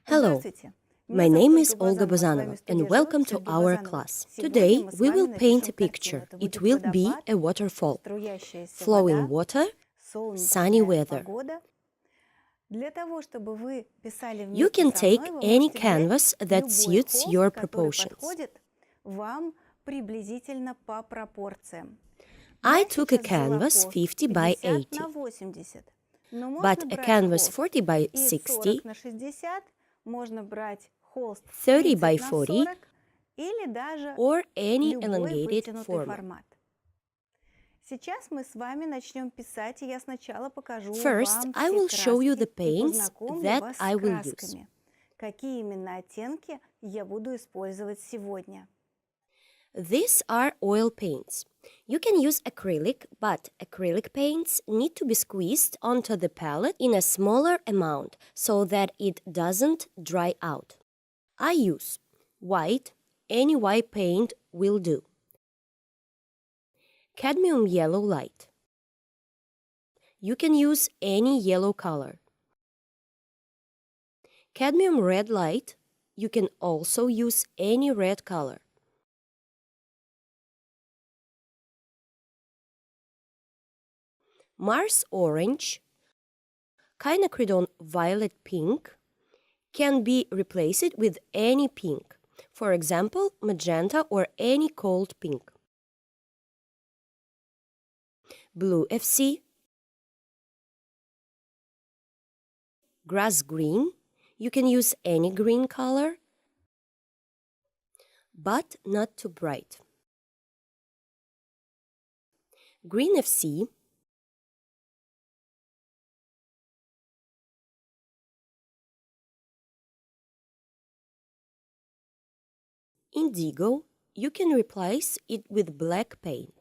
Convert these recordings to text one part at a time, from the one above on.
Hello, my name is Olga Bazanova and welcome to our class. Today we will paint a picture. It will be a waterfall, flowing water, sunny weather. You can take any canvas that suits your proportions. I took a canvas 50 by 80, but a canvas 40 by 60, 30 by 40, or any elongated format. First, I will show you the paints that I will use. These are oil paints. You can use acrylic, but acrylic paints need to be squeezed onto the palette in a smaller amount so that it doesn't dry out. I use white, any white paint will do. Cadmium yellow light. You can use any yellow color. Cadmium red light. You can also use any red color. Mars orange, quinacridone violet pink can be replaced with any pink, for example, magenta or any cold pink. Blue FC, grass green, you can use any green color, but not too bright. Green FC, indigo, you can replace it with black paint.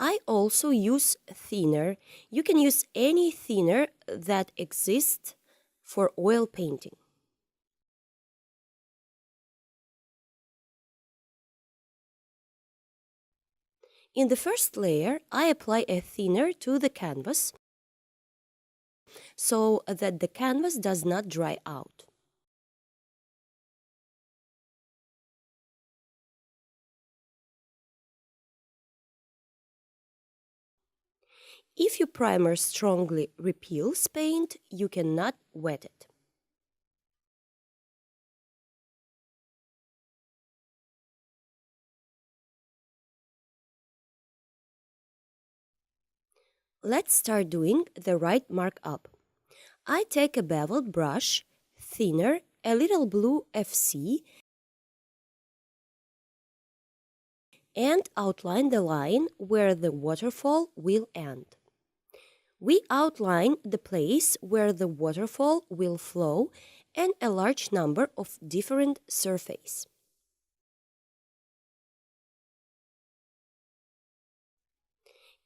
I also use thinner. You can use any thinner that exists for oil painting. In the first layer, I apply a thinner to the canvas so that the canvas does not dry out. If your primer strongly repels paint, you cannot wet it. Let's start doing the right markup. I take a beveled brush, thinner, a little blue FC, and outline the line where the waterfall will end. We outline the place where the waterfall will flow and a large number of different surfaces.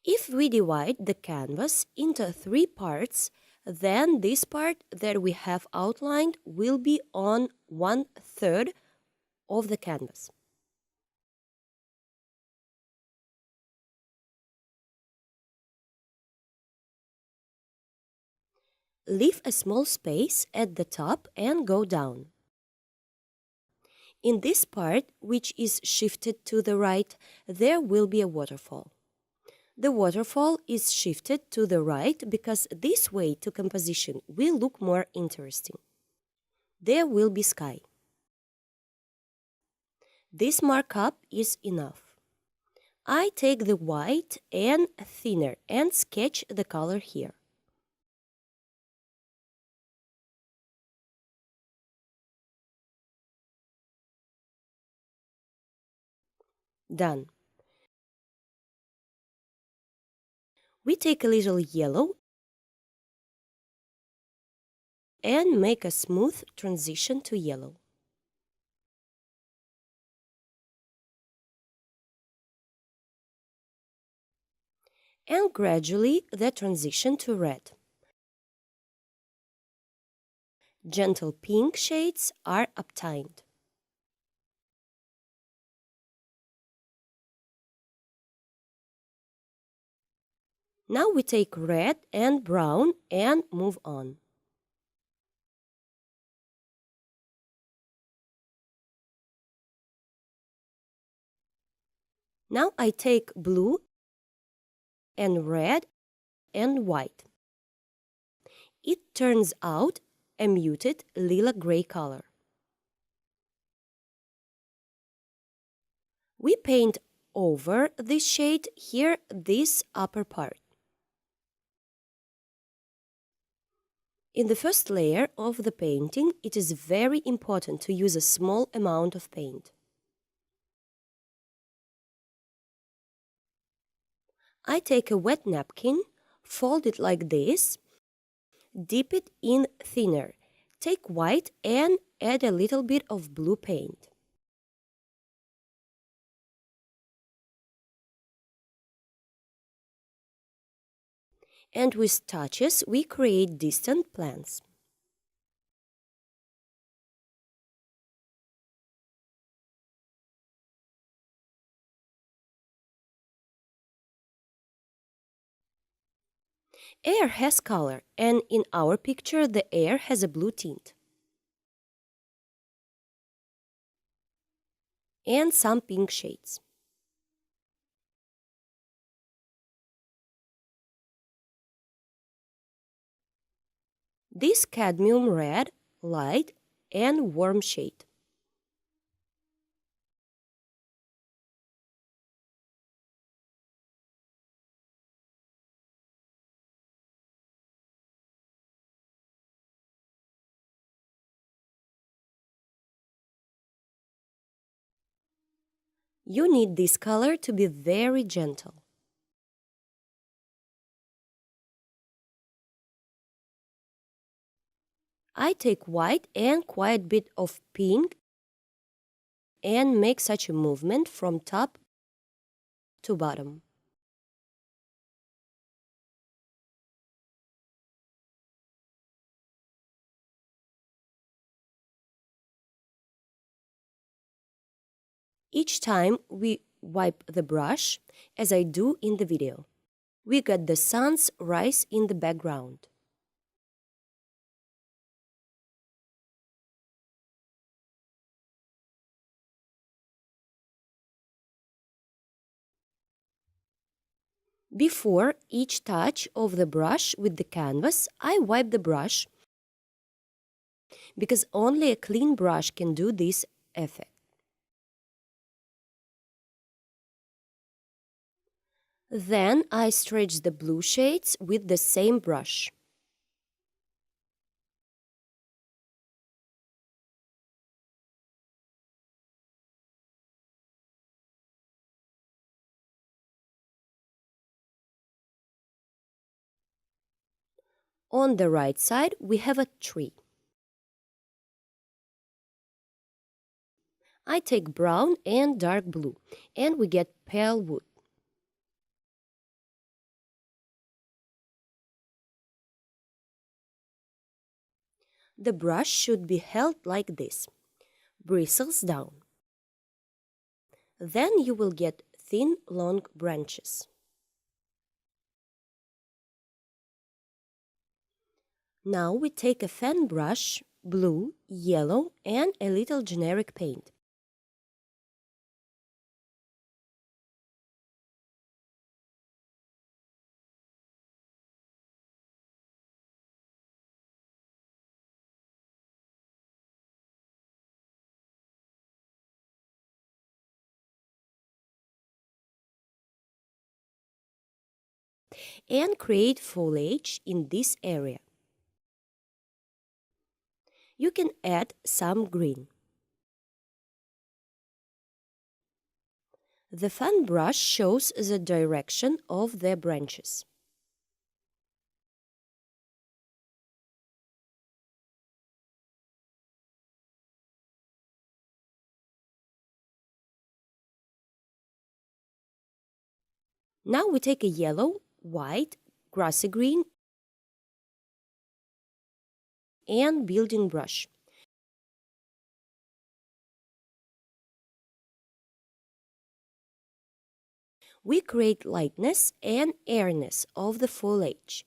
If we divide the canvas into 3 parts, then this part that we have outlined will be on 1/3 of the canvas. Leave a small space at the top and go down. In this part, which is shifted to the right, there will be a waterfall. The waterfall is shifted to the right because this way to composition will look more interesting. There will be sky. This markup is enough. I take the white and thinner and sketch the color here. Done. We take a little yellow and make a smooth transition to yellow. and gradually the transition to red. Gentle pink shades are obtained. Now we take red and brown and move on. Now I take blue and red and white. It turns out a muted lila-gray color. We paint over this shade here, this upper part. In the first layer of the painting, it is very important to use a small amount of paint. I take a wet napkin, fold it like this, dip it in thinner, take white and add a little bit of blue paint. And with touches, we create distant plants. Air has color, and in our picture, the air has a blue tint. And some pink shades. This cadmium red, light, and warm shade. You need this color to be very gentle. I take white and quite bit of pink and make such a movement from top to bottom. Each time we wipe the brush, as I do in the video, we get the sun's rise in the background. Before each touch of the brush with the canvas, I wipe the brush because only a clean brush can do this effect. Then I stretch the blue shades with the same brush. On the right side, we have a tree. I take brown and dark blue, and we get pale wood. The brush should be held like this, bristles down. Then you will get thin, long branches. Now we take a fan brush, blue, yellow, and a little generic paint. And create foliage in this area. You can add some green. The fan brush shows the direction of the branches. Now we take a yellow, white, grassy green, and building brush. We create lightness and airiness of the foliage.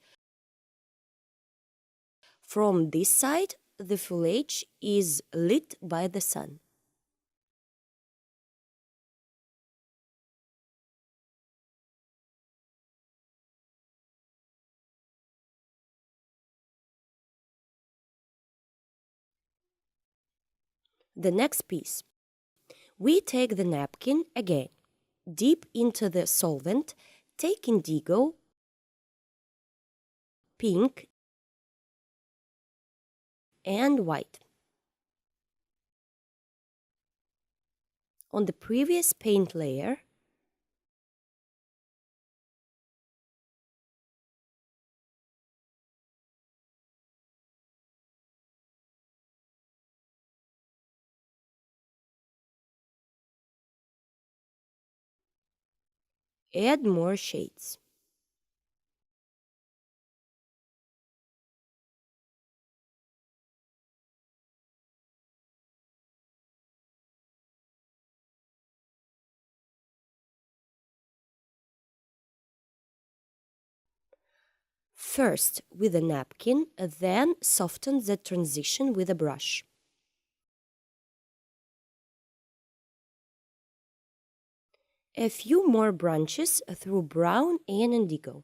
From this side, the foliage is lit by the sun. The next piece. We take the napkin again, dip into the solvent, take indigo, pink, and white. On the previous paint layer, add more shades. First with a napkin, then soften the transition with a brush. A few more branches through brown and indigo.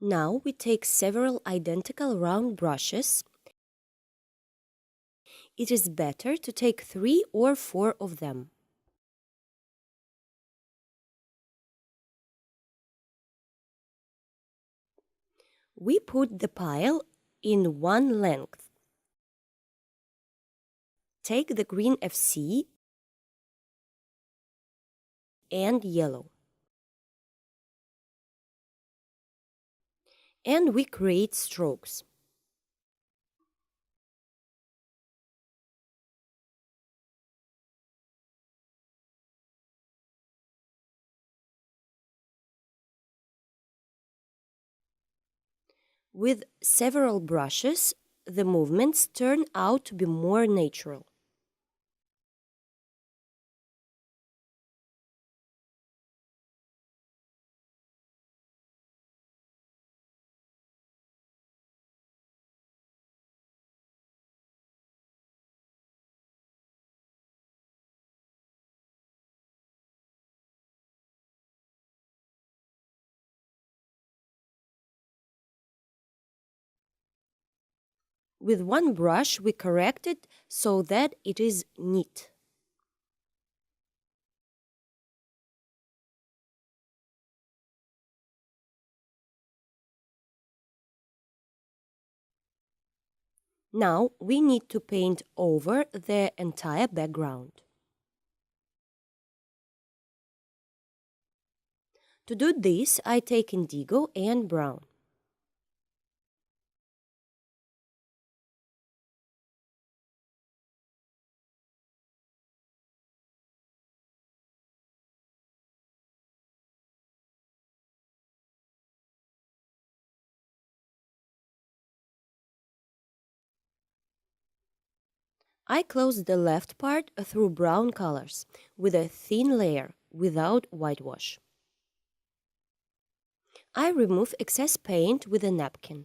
Now we take several identical round brushes. It is better to take 3 or 4 of them. We put the pile in one length. Take the green FC and yellow. And we create strokes. With several brushes, the movements turn out to be more natural. With one brush, we correct it so that it is neat. Now we need to paint over the entire background. To do this, I take indigo and brown. I close the left part through brown colors with a thin layer without whitewash. I remove excess paint with a napkin.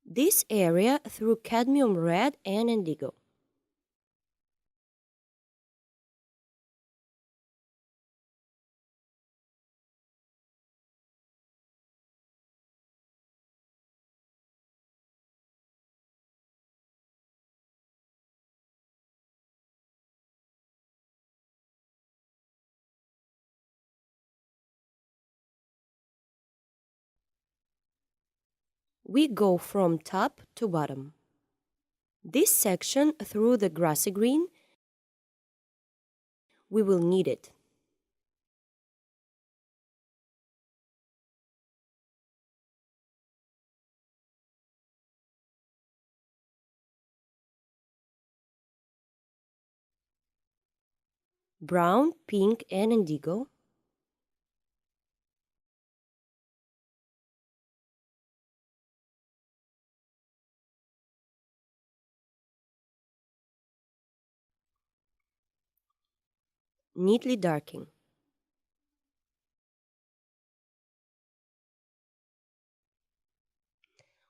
This area through cadmium red and indigo. We go from top to bottom. This section through the grassy green, we will need it. Brown, pink, and indigo. Neatly darking.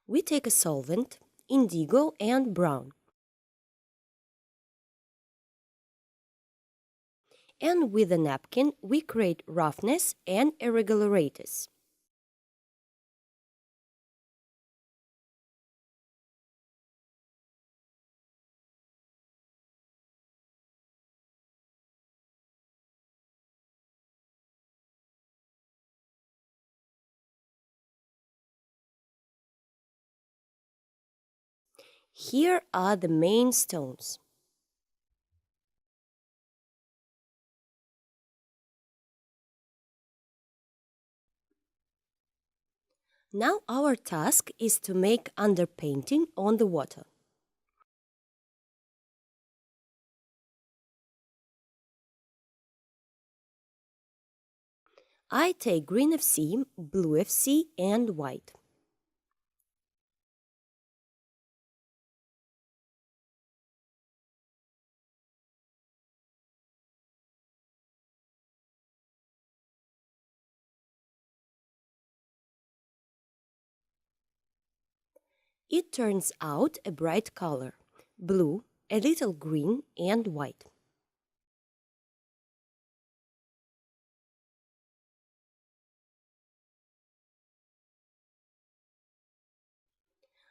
We take a solvent, indigo and brown, and with a napkin we create roughness and irregularities. Here are the main stones. Now our task is to make underpainting on the water. I take green FC, blue FC, and white. It turns out a bright color, blue, a little green, and white.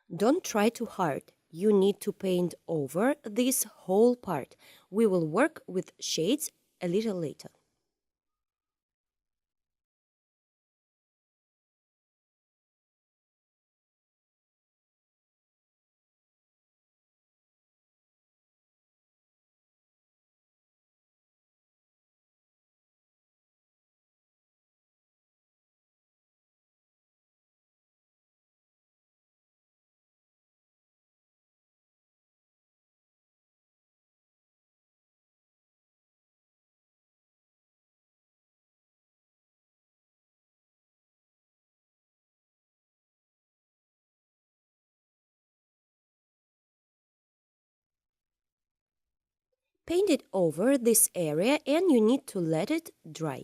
Don't try too hard. You need to paint over this whole part. We will work with shades a little later. Paint it over this area and you need to let it dry.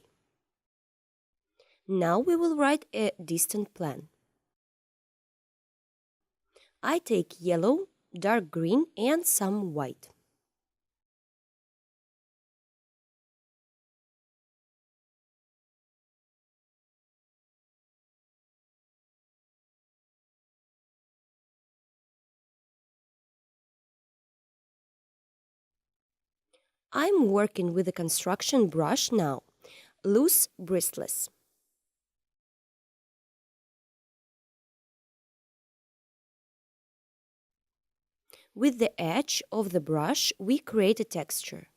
Now we will write a distant plan. I take yellow, dark green, and some white. I'm working with a construction brush now, loose bristless. With the edge of the brush, we create a texture.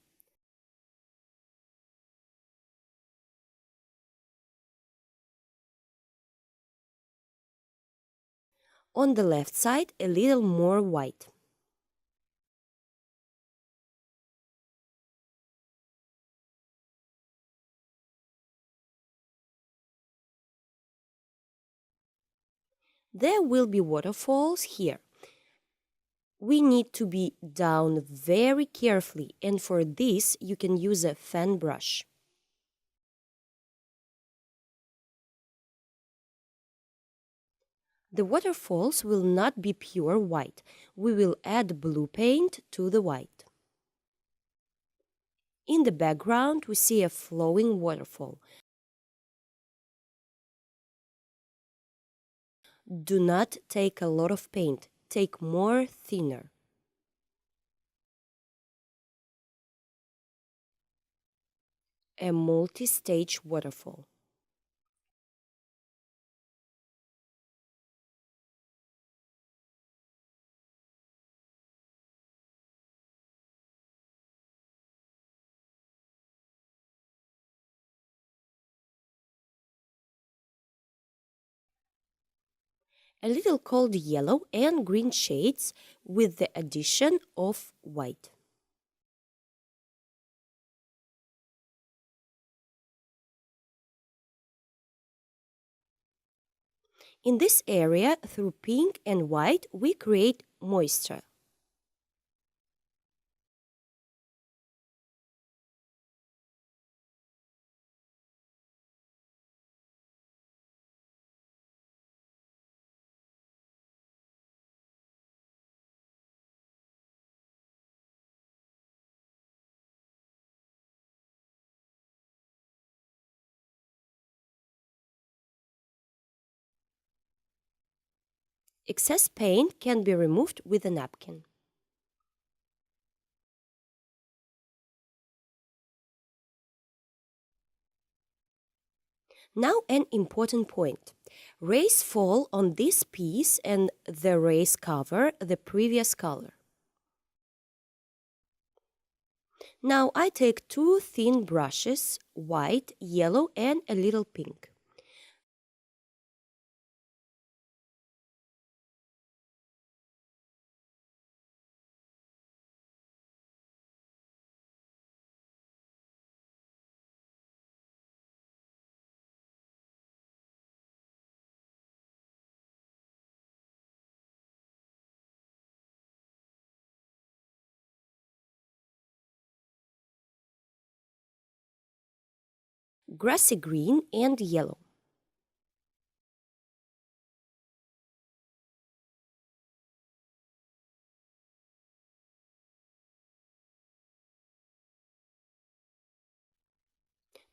On the left side, a little more white. There will be waterfalls here. We need to be down very carefully, and for this you can use a fan brush. The waterfalls will not be pure white. We will add blue paint to the white. In the background, we see a flowing waterfall. Do not take a lot of paint. Take more thinner. A multi-stage waterfall. A little cold yellow and green shades with the addition of white. In this area, through pink and white, we create moisture. Excess paint can be removed with a napkin. Now an important point. Rays fall on this piece and the rays cover the previous color. Now I take two thin brushes, white, yellow and a little pink. Grassy green and yellow.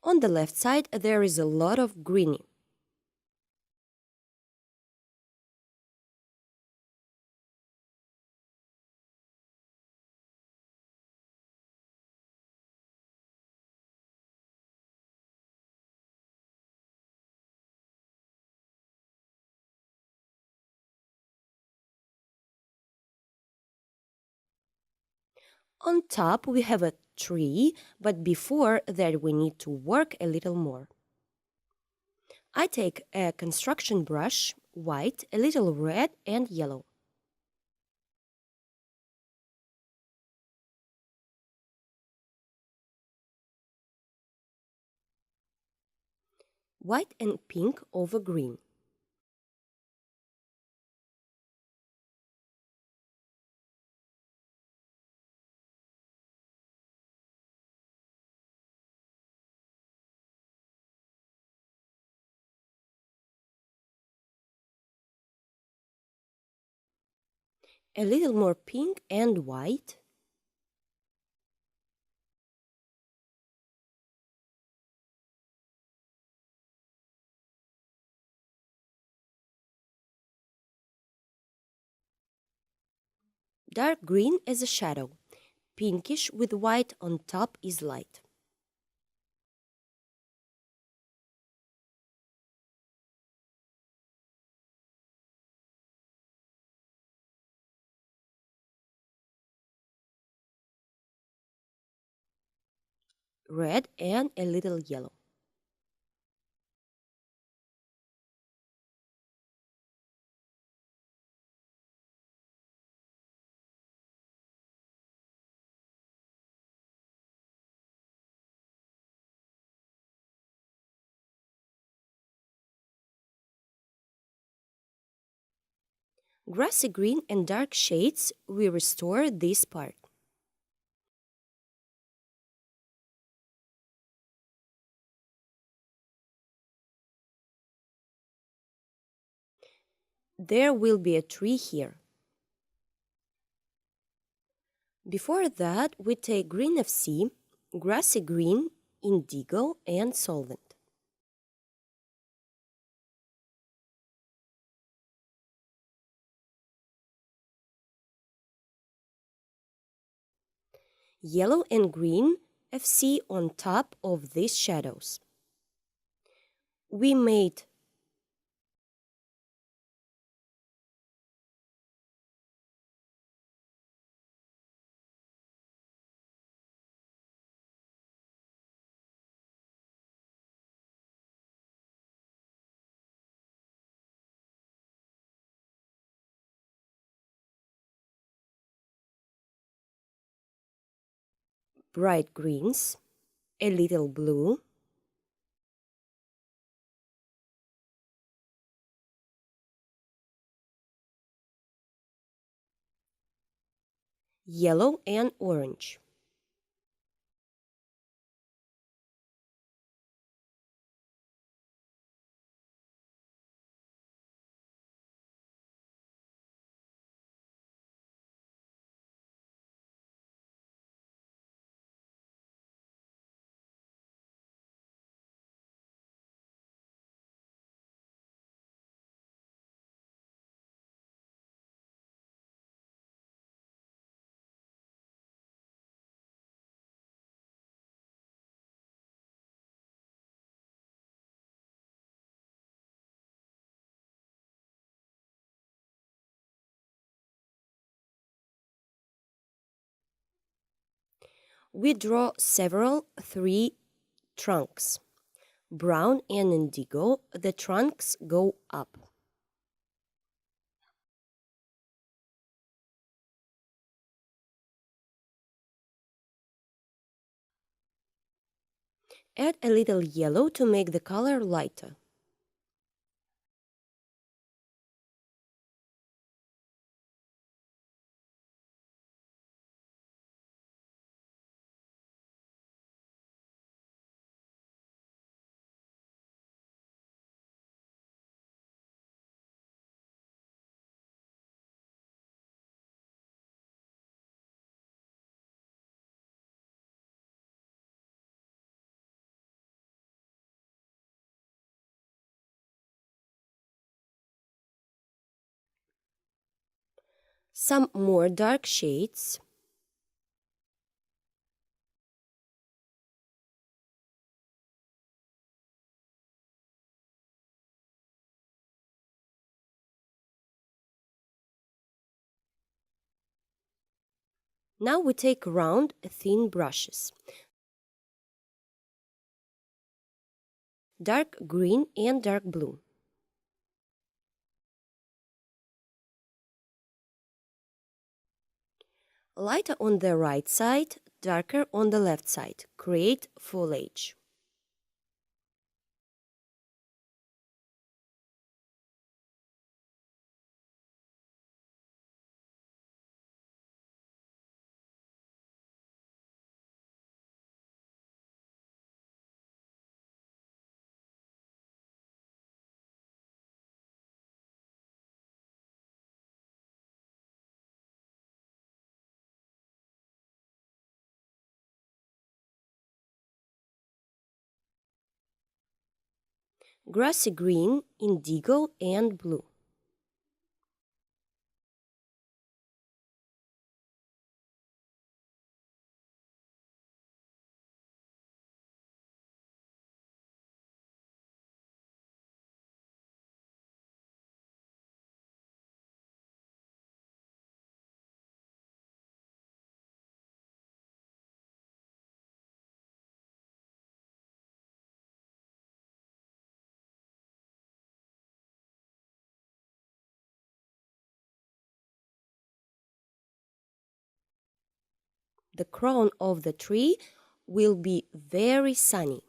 On the left side there is a lot of greeny. On top we have a tree, but before that we need to work a little more. I take a construction brush, white, a little red and yellow. White and pink over green. A little more pink and white. Dark green as a shadow. Pinkish with white on top is light. Red and a little yellow. Grassy green and dark shades, we restore this part. There will be a tree here. Before that, we take green FC, grassy green, indigo and solvent. Yellow and green FC on top of these shadows. We made bright greens, a little blue, yellow and orange. We draw several tree trunks. Brown and indigo, the trunks go up. Add a little yellow to make the color lighter. Some more dark shades. Now we take round, thin brushes. Dark green and dark blue. Lighter on the right side, darker on the left side. Create foliage. Grassy green, indigo and blue. The crown of the tree will be very sunny.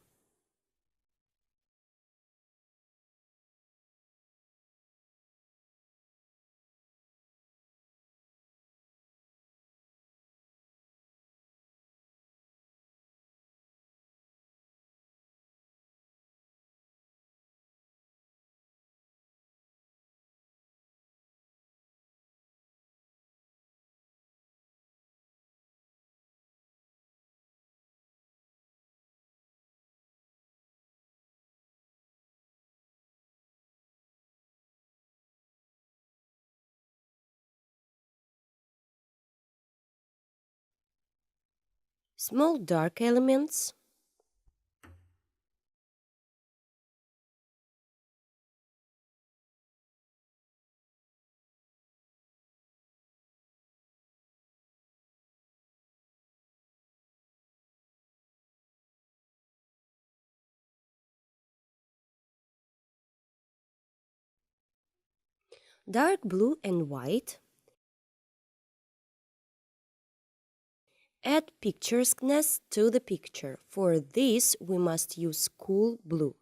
Small dark elements. Dark blue and white. Add picturesqueness to the picture. For this, we must use cool blue.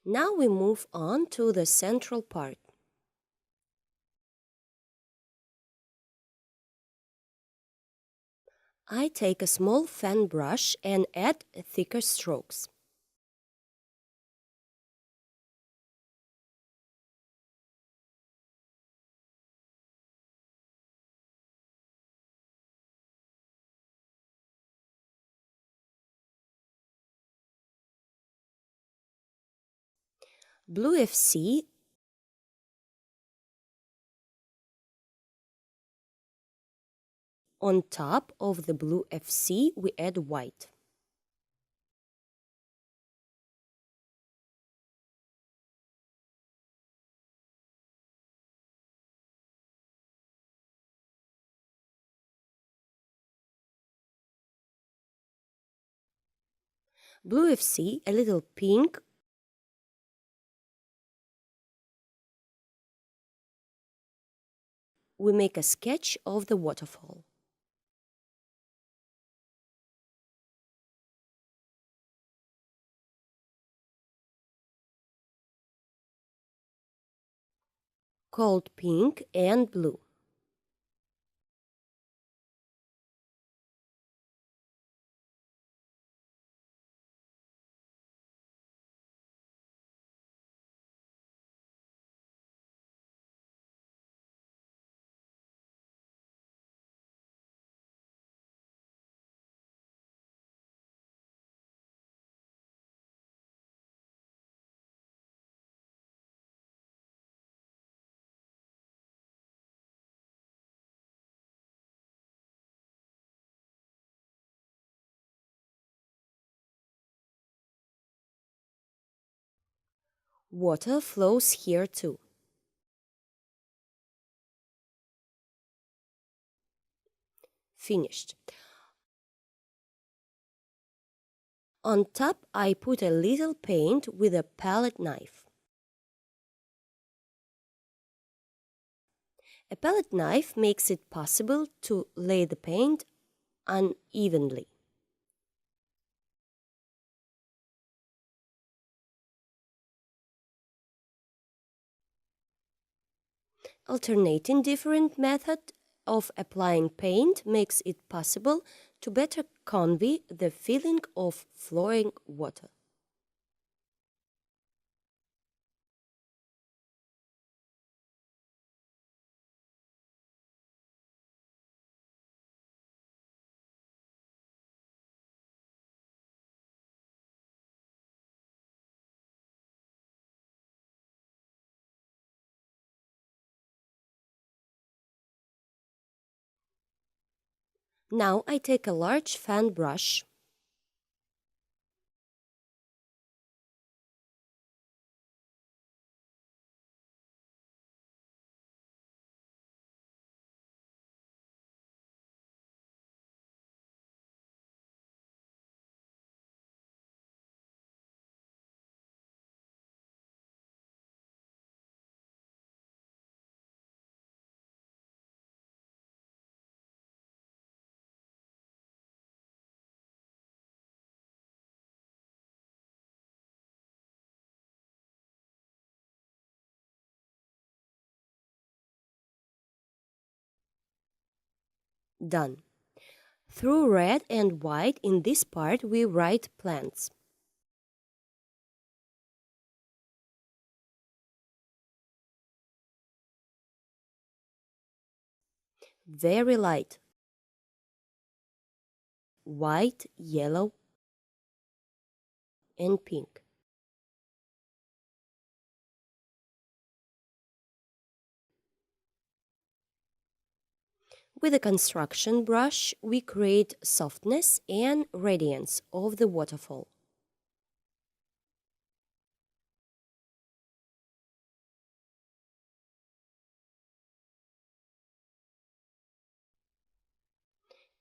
Now we move on to the central part. I take a small fan brush and add thicker strokes. Blue FC on top of the blue FC, we add white. Blue FC, a little pink. We make a sketch of the waterfall. Called pink and blue. Water flows here too. Finished. On top, I put a little paint with a palette knife. A palette knife makes it possible to lay the paint unevenly. Alternating different methods of applying paint makes it possible to better convey the feeling of flowing water. Now I take a large fan brush done. Through red and white in this part we write plants. Very light. White, yellow, and pink. With a construction brush, we create softness and radiance of the waterfall.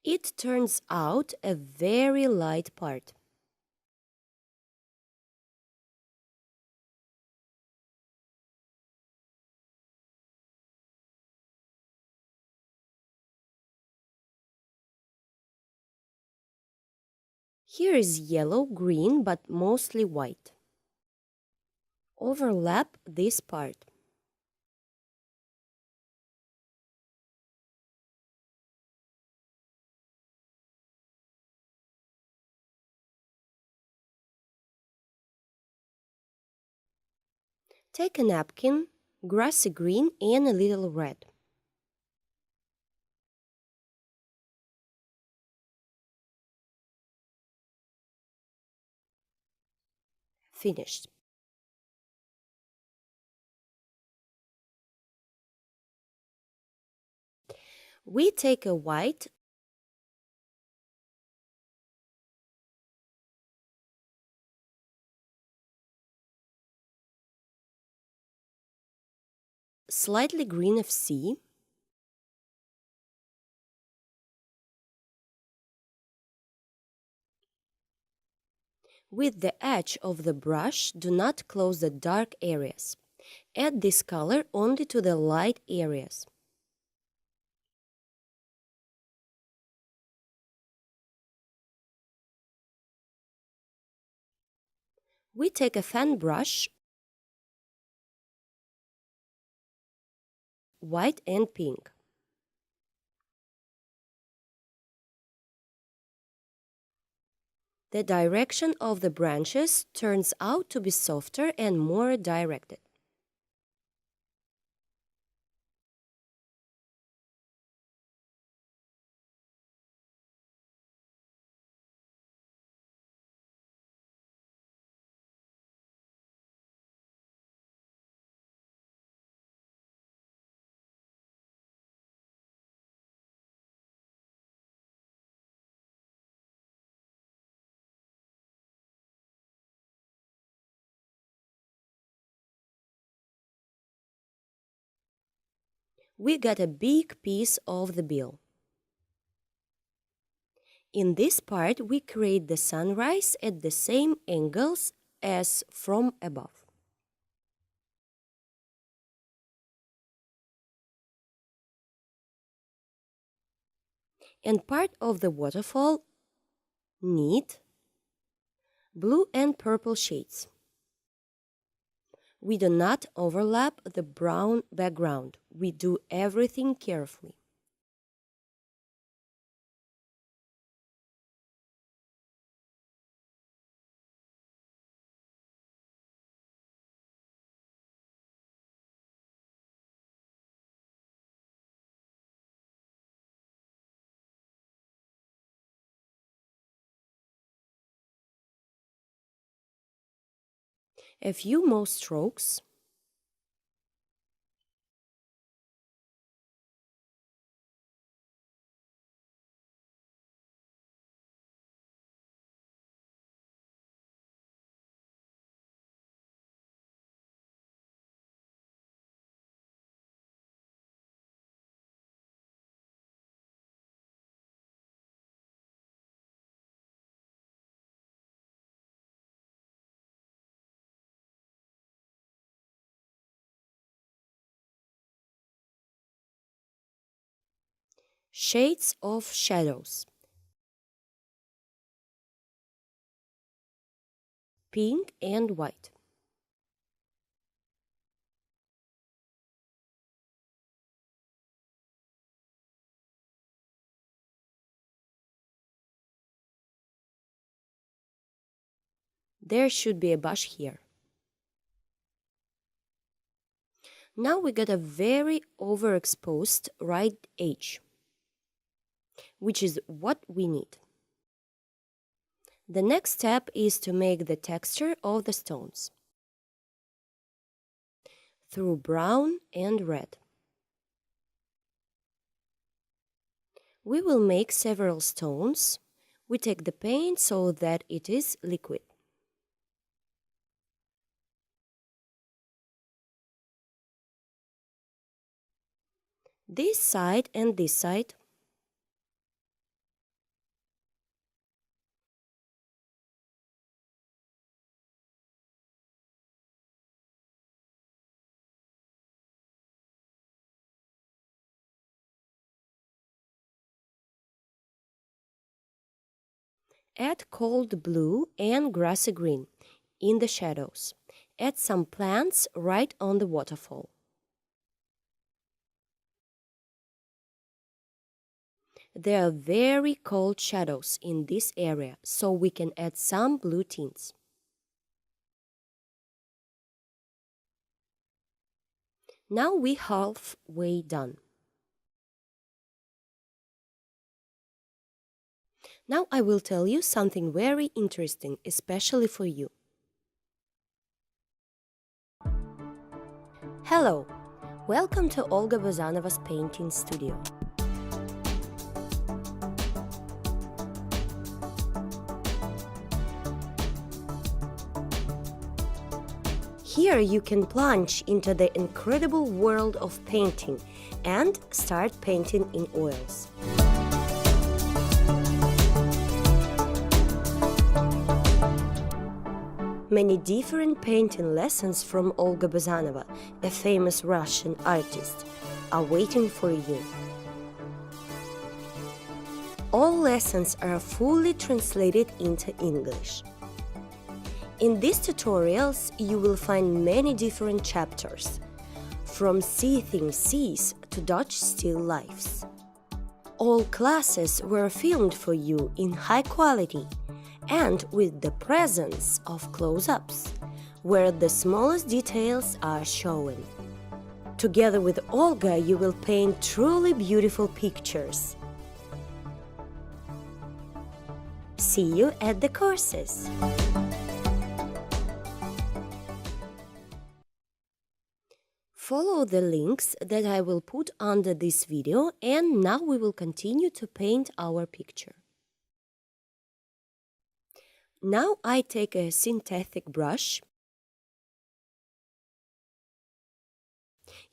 It turns out a very light part. Here is yellow, green, but mostly white. Overlap this part. Take a napkin, grassy green and a little red. Finished. We take a white, slightly green of sea, with the edge of the brush, do not close the dark areas. Add this color only to the light areas. We take a fan brush, white and pink. The direction of the branches turns out to be softer and more directed. We got a big piece of the bill. In this part, we create the sunrise at the same angles as from above. And part of the waterfall need blue and purple shades. We do not overlap the brown background. We do everything carefully. A few more strokes. Shades of shadows. Pink and white. There should be a bush here. Now we got a very overexposed right edge, which is what we need. The next step is to make the texture of the stones through brown and red. We will make several stones. We take the paint so that it is liquid. This side and this side. Add cold blue and grassy green in the shadows. Add some plants right on the waterfall. There are very cold shadows in this area, so we can add some blue tints. Now we're halfway done. Now I will tell you something very interesting, especially for you. Hello! Welcome to Olga Bazanova's painting studio. Here you can plunge into the incredible world of painting and start painting in oils. Many different painting lessons from Olga Bazanova, a famous Russian artist, are waiting for you. All lessons are fully translated into English. In these tutorials, you will find many different chapters, from seething seas to Dutch still lifes. All classes were filmed for you in high quality and with the presence of close-ups, where the smallest details are shown. Together with Olga, you will paint truly beautiful pictures. See you at the courses! Follow the links that I will put under this video, and now we will continue to paint our picture. Now I take a synthetic brush.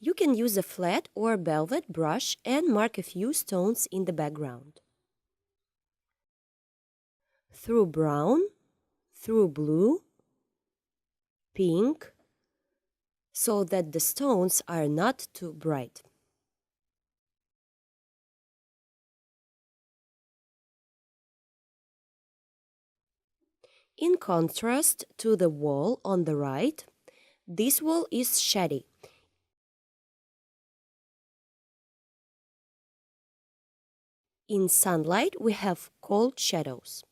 You can use a flat or velvet brush and mark a few stones in the background. Through brown, through blue, pink, so that the stones are not too bright. In contrast to the wall on the right, this wall is shady. In sunlight, we have cold shadows.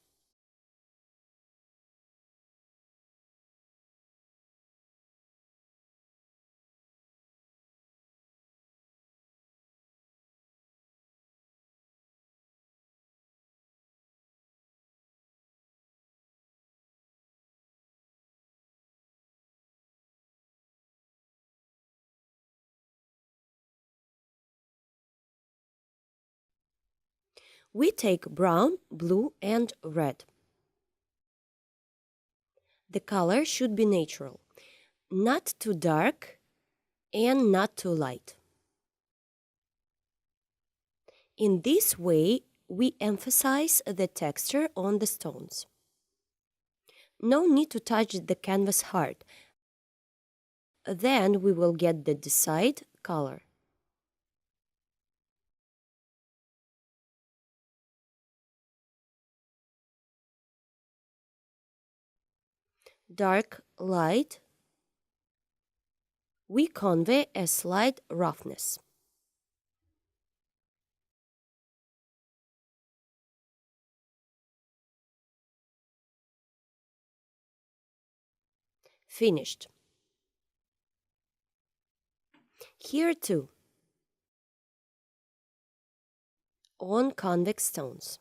We take brown, blue, and red. The color should be natural, not too dark and not too light. In this way, we emphasize the texture on the stones. No need to touch the canvas hard. Then we will get the desired color. Dark, light, we convey a slight roughness. Finished. Here too, on convex stones.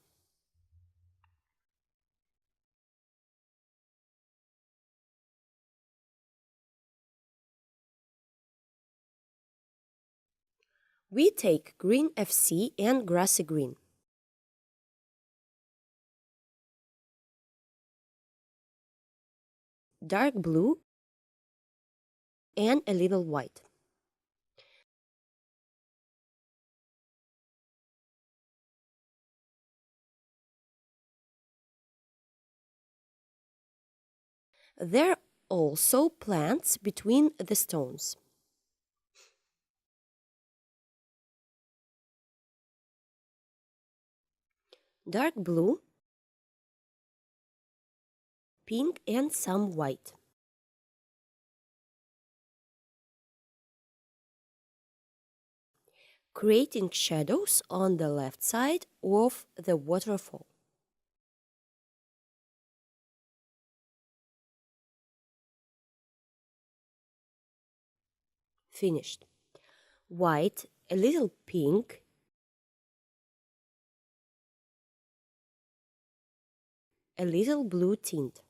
We take green FC and grassy green. Dark blue and a little white. There are also plants between the stones. Dark blue pink and some white. Creating shadows on the left side of the waterfall. Finished. White, a little pink, a little blue tint.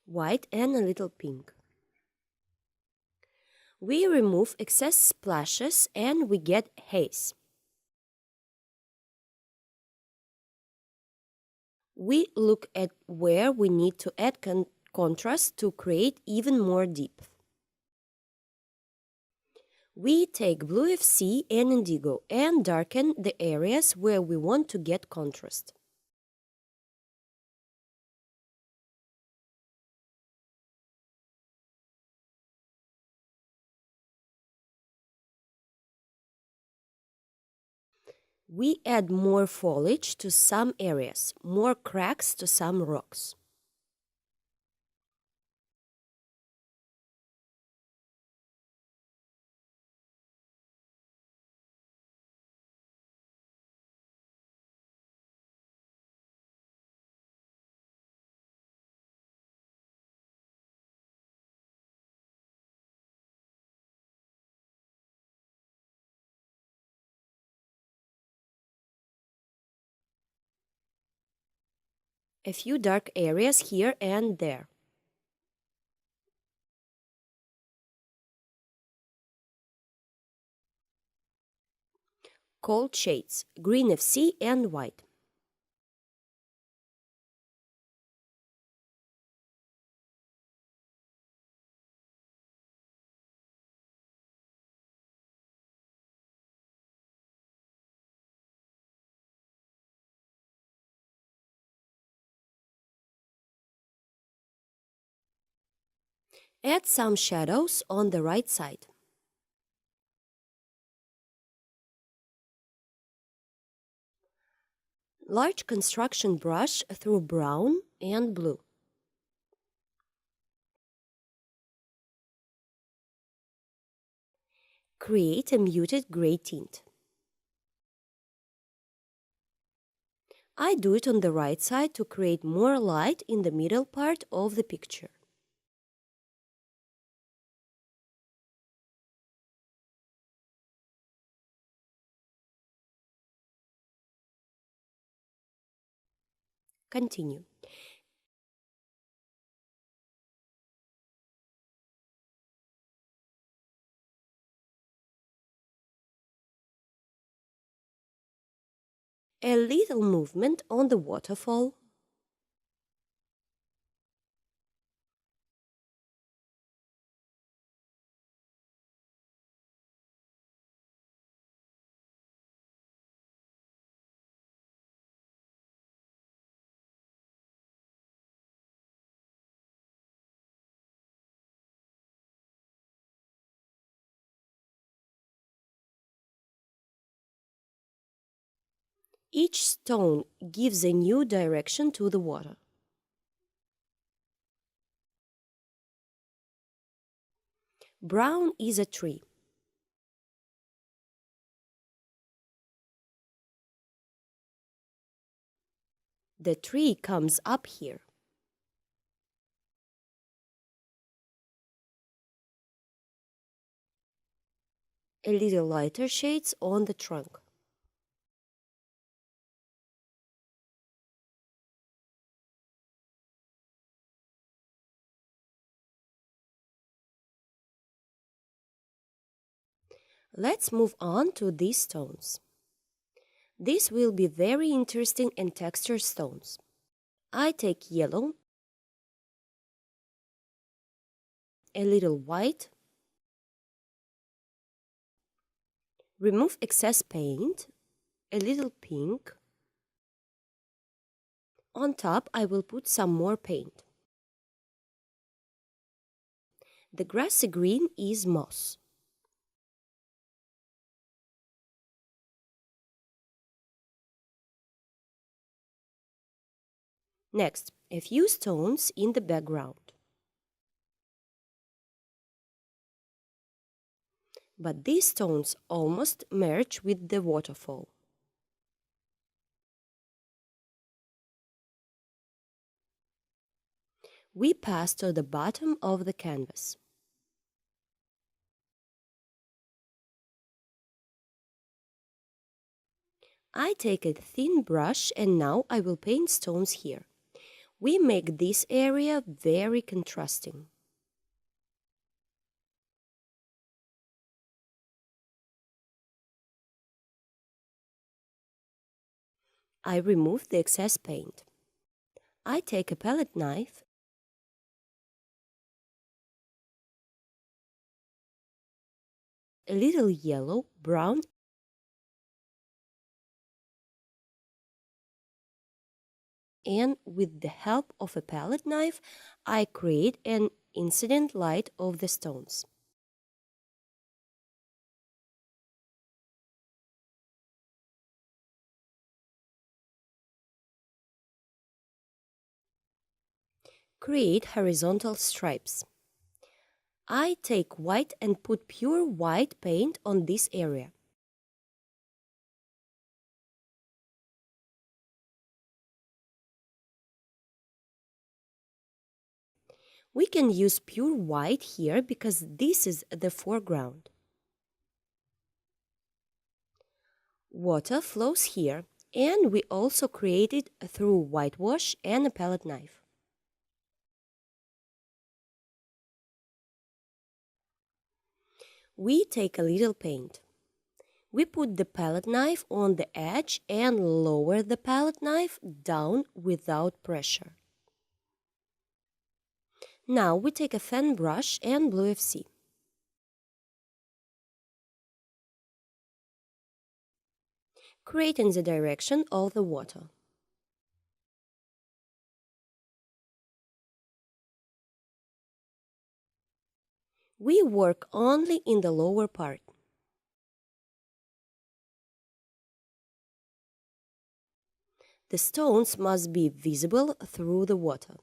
White and a little pink. We remove excess splashes and we get haze. We look at where we need to add contrast to create even more depth. We take blue FC and indigo and darken the areas where we want to get contrast. We add more foliage to some areas, more cracks to some rocks. A few dark areas here and there. Cold shades, green FC and white. Add some shadows on the right side. Large construction brush through brown and blue. Create a muted gray tint. I do it on the right side to create more light in the middle part of the picture. Continue. A little movement on the waterfall. Each stone gives a new direction to the water. Brown is a tree. The tree comes up here. A little lighter shades on the trunk. Let's move on to these stones. These will be very interesting and textured stones. I take yellow, a little white, remove excess paint, a little pink. On top, I will put some more paint. The grassy green is moss. Next, a few stones in the background. But these stones almost merge with the waterfall. We pass to the bottom of the canvas. I take a thin brush and now I will paint stones here. We make this area very contrasting. I remove the excess paint. I take a palette knife a little yellow, brown, and with the help of a palette knife, I create an incident light of the stones. Create horizontal stripes. I take white and put pure white paint on this area. We can use pure white here because this is the foreground. Water flows here, and we also create it through whitewash and a palette knife. We take a little paint. We put the palette knife on the edge and lower the palette knife down without pressure. Now we take a fan brush and blue FC. Create in the direction of the water. We work only in the lower part. The stones must be visible through the water.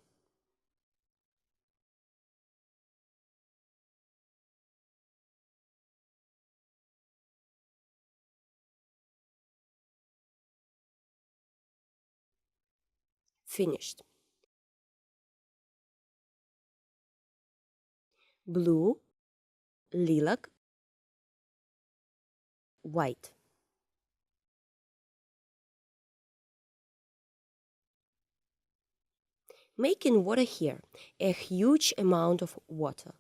Finished. Blue, lilac, white. Making water here, a huge amount of water.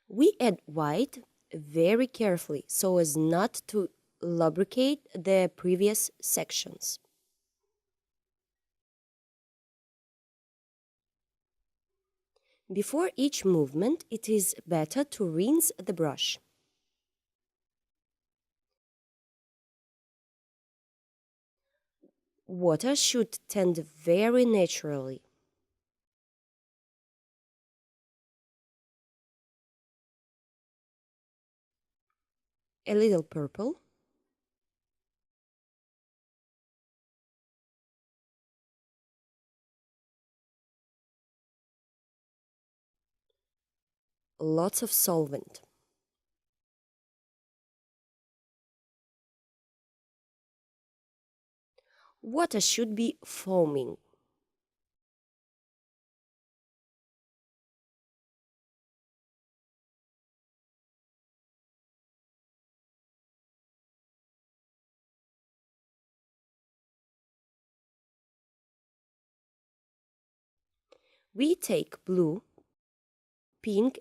We add white very carefully so as not to lubricate the previous sections. Before each movement, it is better to rinse the brush. Water should tend very naturally. A little purple. Lots of solvent. Water should be foaming. We take blue, pink,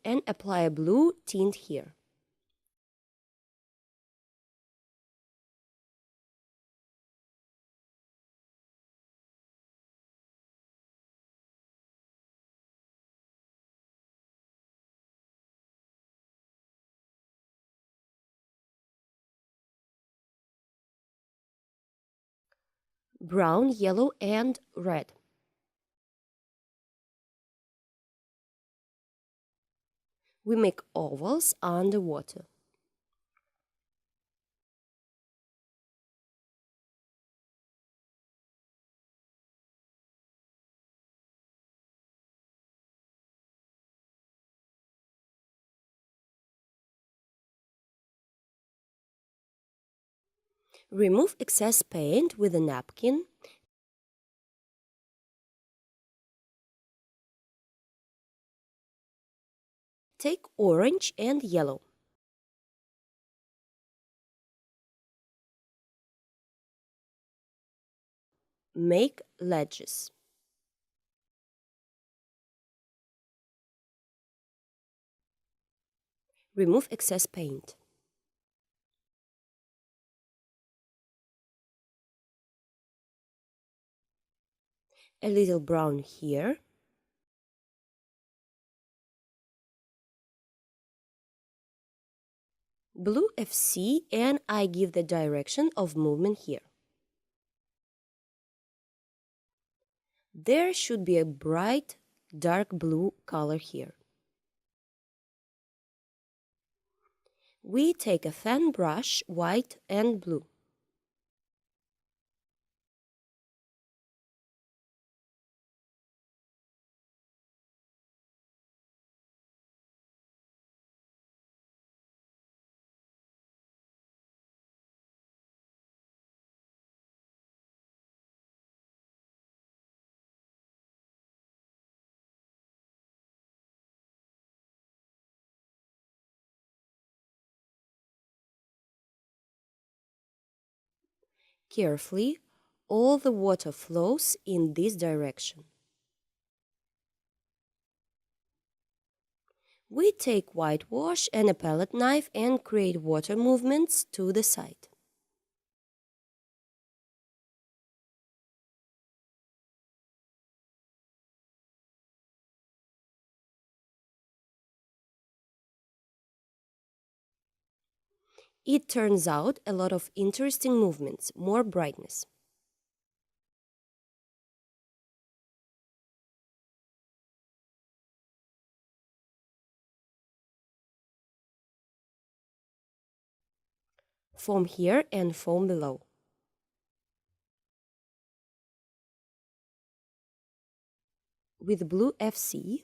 and apply a blue tint here. Brown, yellow, and red. We make ovals underwater. Remove excess paint with a napkin. Take orange and yellow. Make ledges. Remove excess paint. A little brown here. Blue FC, and I give the direction of movement here. There should be a bright dark blue color here. We take a fan brush, white and blue. Carefully, all the water flows in this direction. We take whitewash and a palette knife and create water movements to the side. It turns out a lot of interesting movements, more brightness. Foam here and foam below. With blue FC,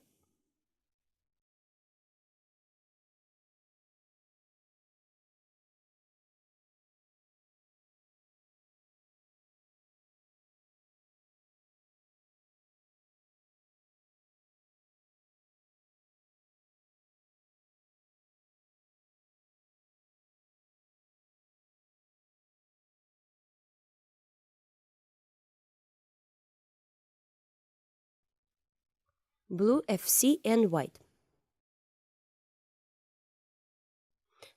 blue FC and white.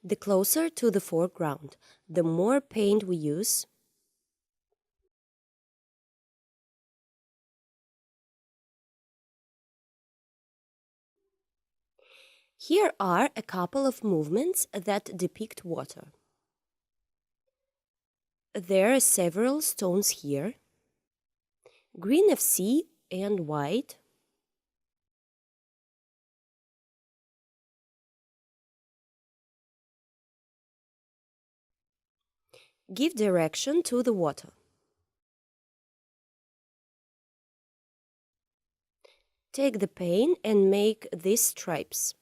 The closer to the foreground, the more paint we use. Here are a couple of movements that depict water. There are several stones here. Green FC and white. Give direction to the water. Take the paint and make these stripes.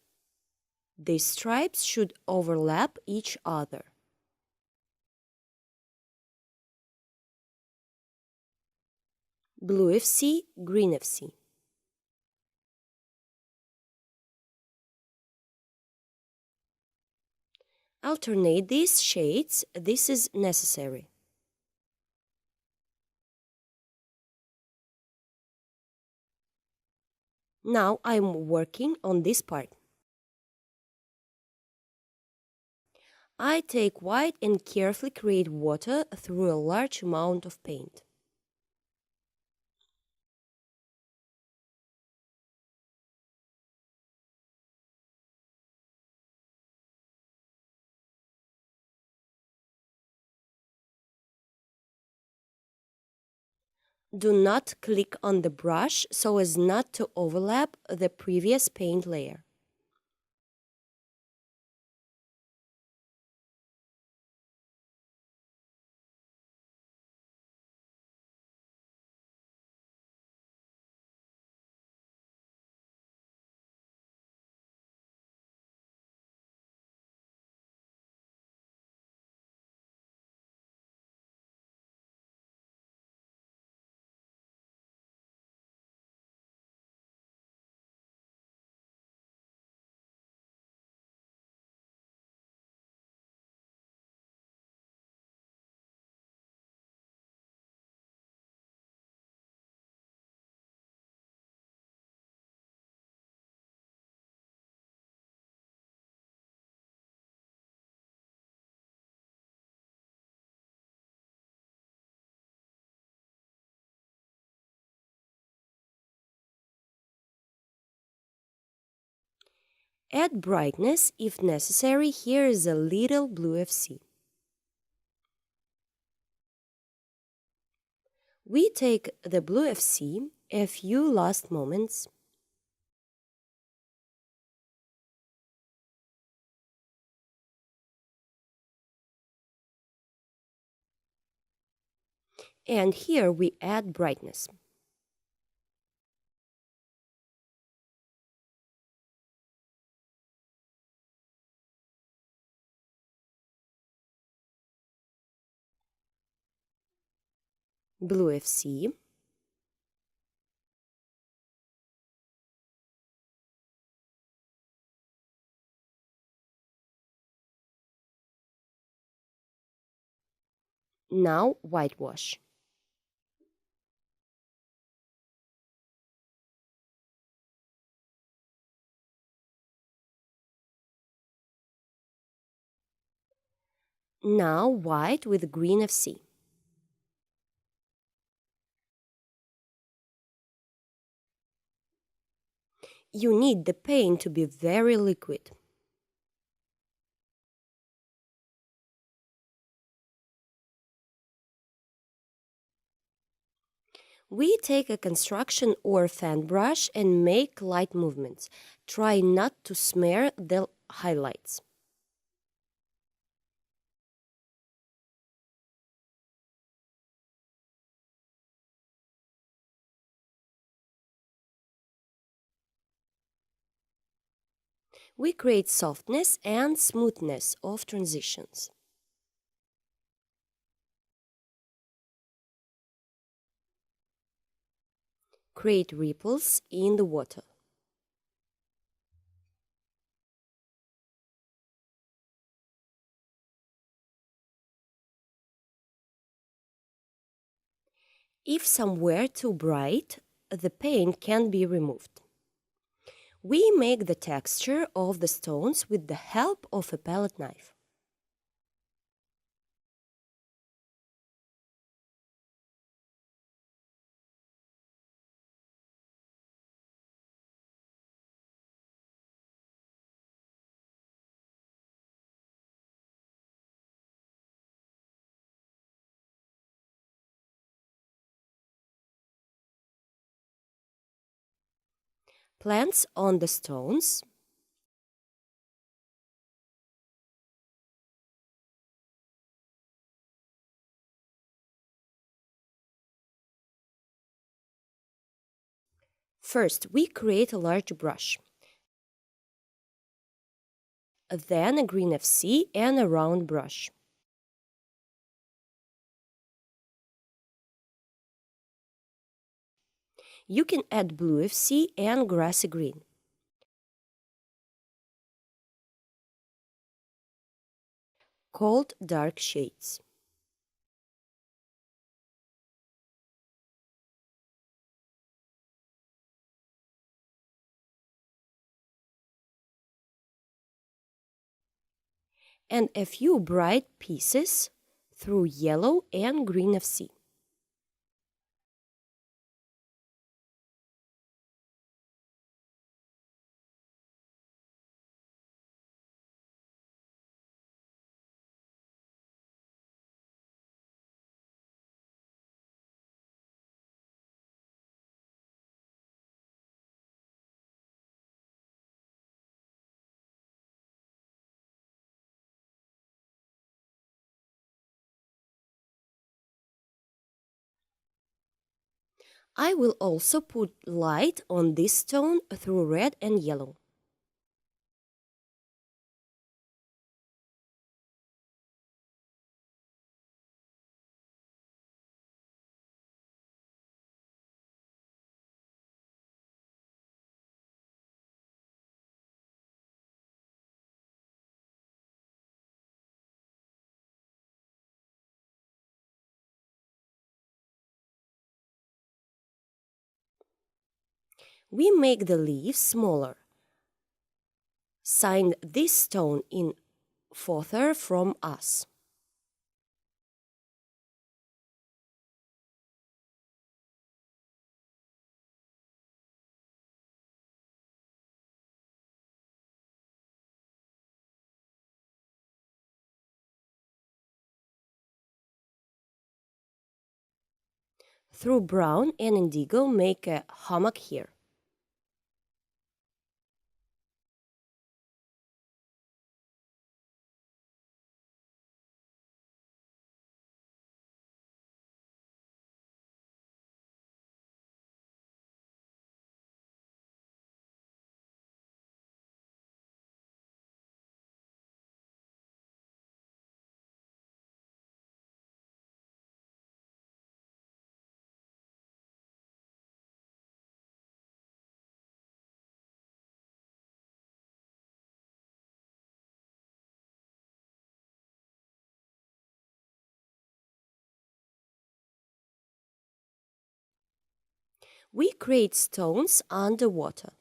These stripes should overlap each other. Blue FC, green FC. Alternate these shades, this is necessary. Now I'm working on this part. I take white and carefully create water through a large amount of paint. Do not click on the brush so as not to overlap the previous paint layer. Add brightness if necessary. Here is a little blue FC. We take the blue FC a few last moments. And here we add brightness. Blue FC. Now whitewash. Now white with green FC. You need the paint to be very liquid. We take a construction or fan brush and make light movements. Try not to smear the highlights. We create softness and smoothness of transitions. Create ripples in the water. If somewhere too bright, the paint can be removed. We make the texture of the stones with the help of a palette knife. Plants on the stones. First, we create a large brush, then a green FC and a round brush. You can add blue FC and grassy green. Called dark shades. And a few bright pieces through yellow and green FC. I will also put light on this stone through red and yellow. We make the leaves smaller. Sign this stone in further from us. Through brown and indigo, make a hammock here. We create stones underwater.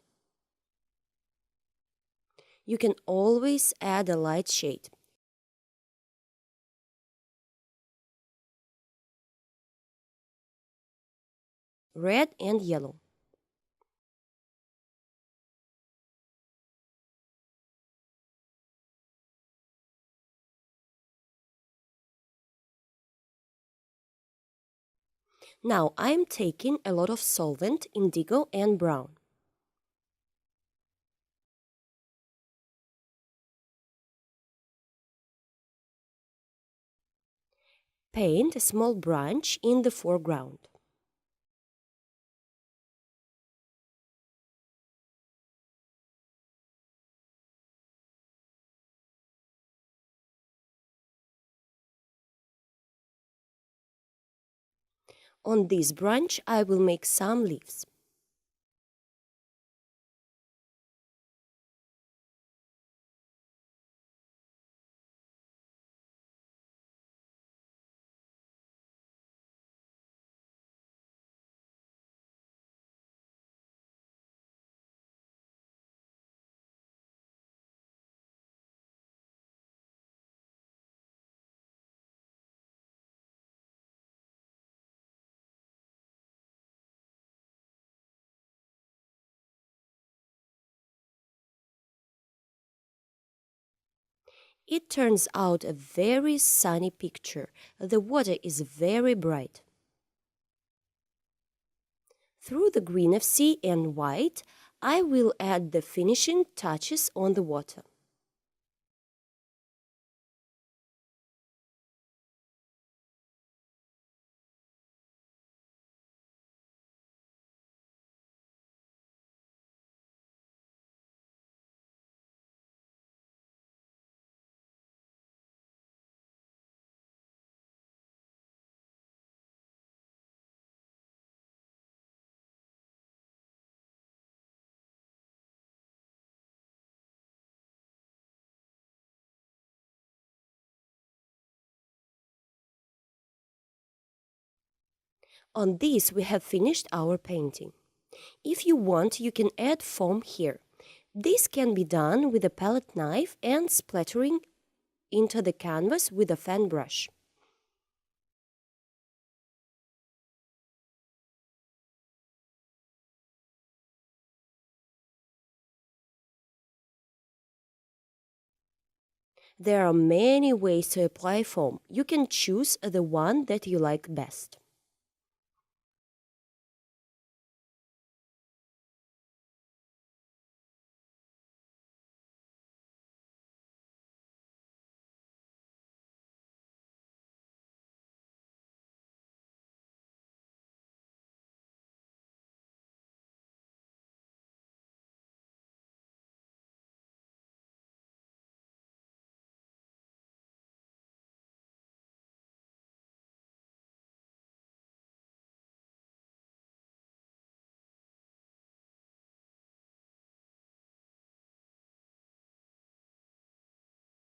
You can always add a light shade. Red and yellow. Now I'm taking a lot of solvent, indigo and brown. Paint a small branch in the foreground. On this branch, I will make some leaves. It turns out a very sunny picture. The water is very bright. Through the green of sea and white, I will add the finishing touches on the water. On this, we have finished our painting. If you want, you can add foam here. This can be done with a palette knife and splattering into the canvas with a fan brush. There are many ways to apply foam. You can choose the one that you like best.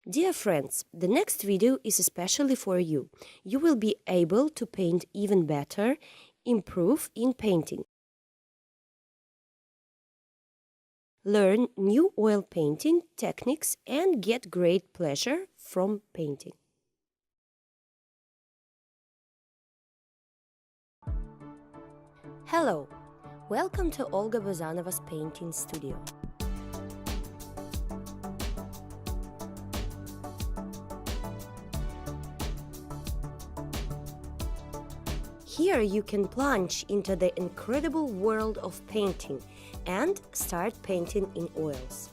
Dear friends, the next video is especially for you. You will be able to paint even better, improve in painting, learn new oil painting techniques and get great pleasure from painting. Hello! Welcome to Olga Bazanova's painting studio. Here you can plunge into the incredible world of painting and start painting in oils.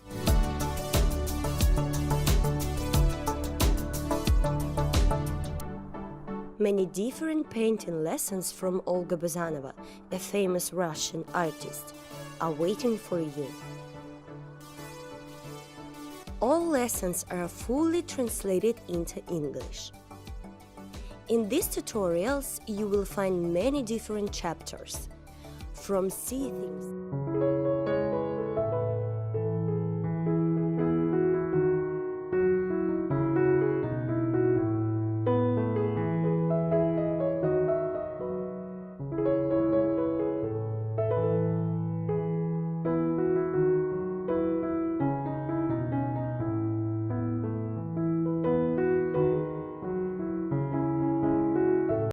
Many different painting lessons from Olga Bazanova, a famous Russian artist, are waiting for you. All lessons are fully translated into English. In these tutorials, you will find many different chapters, from sea things